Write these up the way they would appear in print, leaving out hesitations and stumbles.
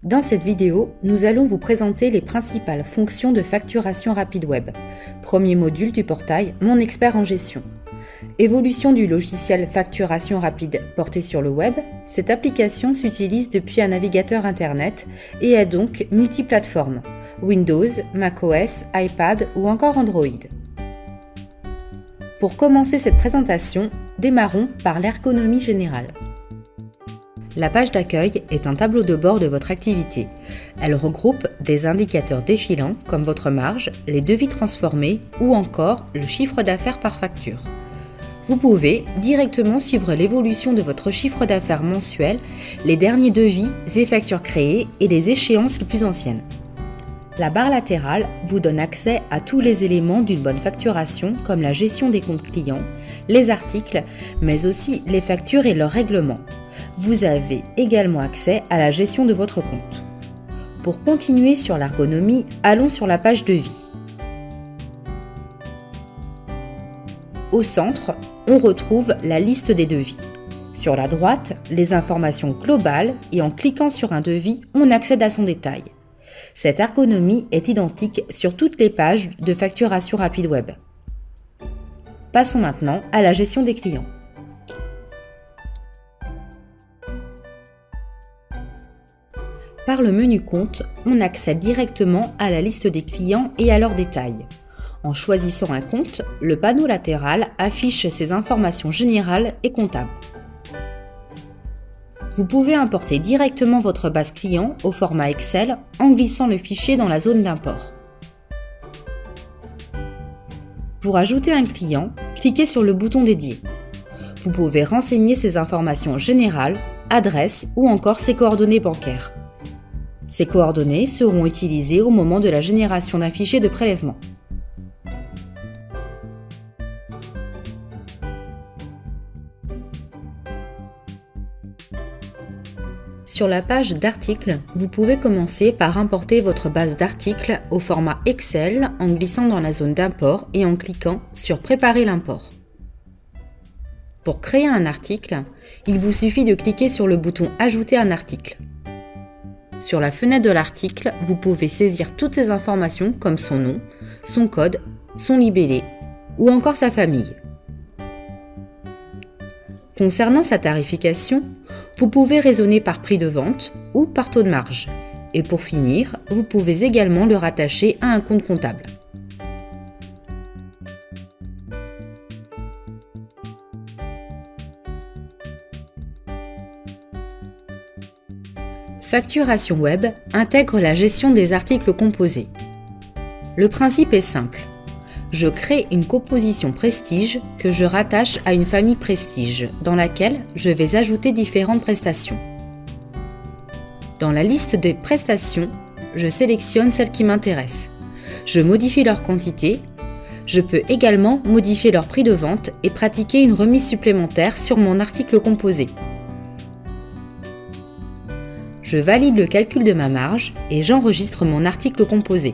Dans cette vidéo, nous allons vous présenter les principales fonctions de facturation rapide web. Premier module du portail Mon expert en gestion. Évolution du logiciel facturation rapide porté sur le web, cette application s'utilise depuis un navigateur internet et est donc multiplateforme, Windows, macOS, iPad ou encore Android. Pour commencer cette présentation, démarrons par l'ergonomie générale. La page d'accueil est un tableau de bord de votre activité. Elle regroupe des indicateurs défilants comme votre marge, les devis transformés ou encore le chiffre d'affaires par facture. Vous pouvez directement suivre l'évolution de votre chiffre d'affaires mensuel, les derniers devis et factures créées et les échéances les plus anciennes. La barre latérale vous donne accès à tous les éléments d'une bonne facturation comme la gestion des comptes clients, les articles, mais aussi les factures et leurs règlements. Vous avez également accès à la gestion de votre compte. Pour continuer sur l'ergonomie, allons sur la page devis. Au centre, on retrouve la liste des devis. Sur la droite, les informations globales et en cliquant sur un devis, on accède à son détail. Cette ergonomie est identique sur toutes les pages de facturation rapide web. Passons maintenant à la gestion des clients. Par le menu Compte, on accède directement à la liste des clients et à leurs détails. En choisissant un compte, le panneau latéral affiche ses informations générales et comptables. Vous pouvez importer directement votre base client au format Excel en glissant le fichier dans la zone d'import. Pour ajouter un client, cliquez sur le bouton dédié. Vous pouvez renseigner ses informations générales, adresse ou encore ses coordonnées bancaires. Ces coordonnées seront utilisées au moment de la génération d'un fichier de prélèvement. Sur la page d'articles, vous pouvez commencer par importer votre base d'articles au format Excel en glissant dans la zone d'import et en cliquant sur Préparer l'import. Pour créer un article, il vous suffit de cliquer sur le bouton Ajouter un article. Sur la fenêtre de l'article, vous pouvez saisir toutes ces informations comme son nom, son code, son libellé ou encore sa famille. Concernant sa tarification, vous pouvez raisonner par prix de vente ou par taux de marge. Et pour finir, vous pouvez également le rattacher à un compte comptable. Facturation web intègre la gestion des articles composés. Le principe est simple. Je crée une composition Prestige que je rattache à une famille Prestige dans laquelle je vais ajouter différentes prestations. Dans la liste des prestations, je sélectionne celles qui m'intéressent. Je modifie leur quantité. Je peux également modifier leur prix de vente et pratiquer une remise supplémentaire sur mon article composé. Je valide le calcul de ma marge et j'enregistre mon article composé.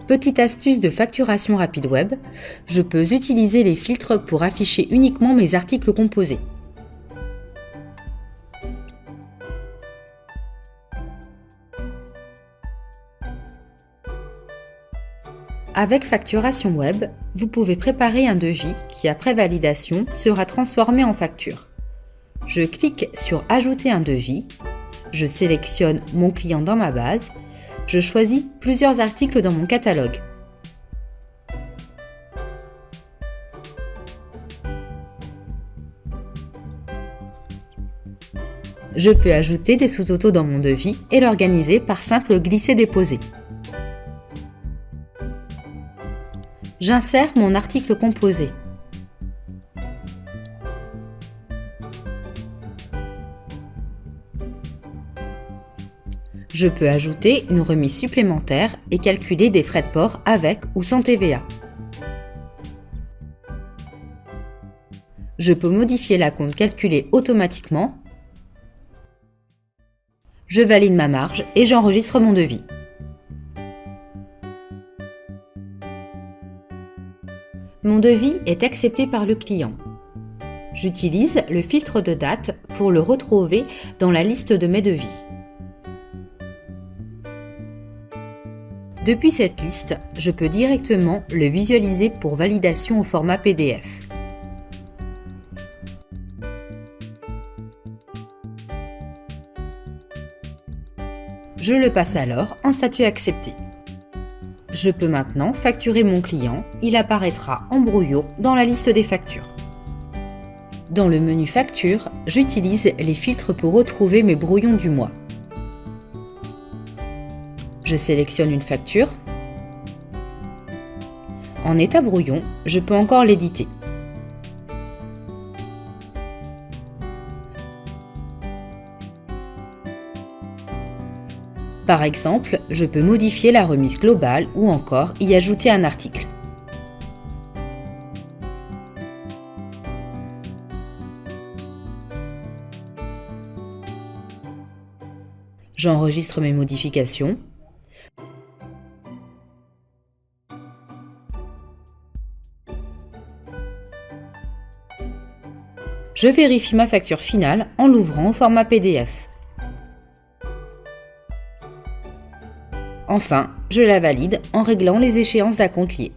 Petite astuce de facturation rapide web, je peux utiliser les filtres pour afficher uniquement mes articles composés. Avec facturation web, vous pouvez préparer un devis qui, après validation, sera transformé en facture. Je clique sur Ajouter un devis, je sélectionne mon client dans ma base, je choisis plusieurs articles dans mon catalogue. Je peux ajouter des sous-totaux dans mon devis et l'organiser par simple glisser-déposer. J'insère mon article composé. Je peux ajouter une remise supplémentaire et calculer des frais de port avec ou sans TVA. Je peux modifier l'acompte calculé automatiquement. Je valide ma marge et j'enregistre mon devis. Mon Mon devis est accepté par le client. J'utilise le filtre de date pour le retrouver dans la liste de mes devis. Depuis cette liste, je peux directement le visualiser pour validation au format PDF. Je le passe alors en statut accepté. Je peux maintenant facturer mon client, il apparaîtra en brouillon dans la liste des factures. Dans le menu Facture, j'utilise les filtres pour retrouver mes brouillons du mois. Je sélectionne une facture. En état brouillon, je peux encore l'éditer. Par exemple, je peux modifier la remise globale ou encore y ajouter un article. J'enregistre mes modifications. Je vérifie ma facture finale en l'ouvrant au format PDF. Enfin, je la valide en réglant les échéances d'acompte liées.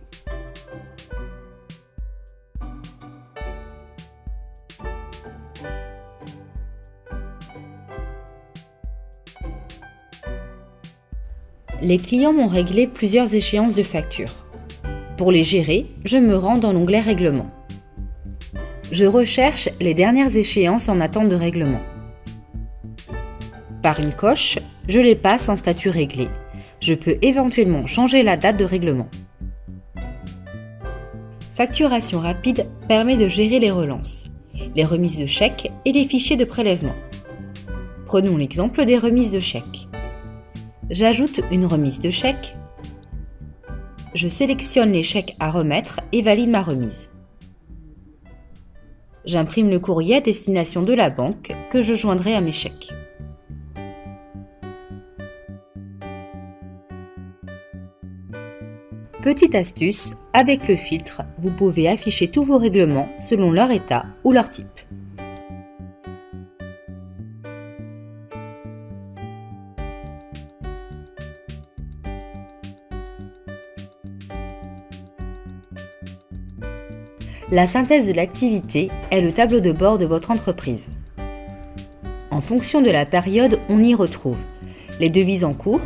Les clients m'ont réglé plusieurs échéances de facture. Pour les gérer, je me rends dans l'onglet Règlement. Je recherche les dernières échéances en attente de règlement. Par une coche, je les passe en statut réglé. Je peux éventuellement changer la date de règlement. Facturation rapide permet de gérer les relances, les remises de chèques et les fichiers de prélèvement. Prenons l'exemple des remises de chèques. J'ajoute une remise de chèque. Je sélectionne les chèques à remettre et valide ma remise. J'imprime le courrier à destination de la banque que je joindrai à mes chèques. Petite astuce, avec le filtre, vous pouvez afficher tous vos règlements selon leur état ou leur type. La synthèse de l'activité est le tableau de bord de votre entreprise. En fonction de la période, on y retrouve les devises en cours,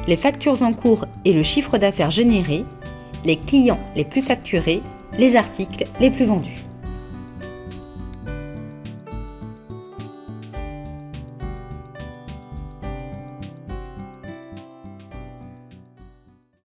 les factures en cours et le chiffre d'affaires généré, les clients les plus facturés, les articles les plus vendus.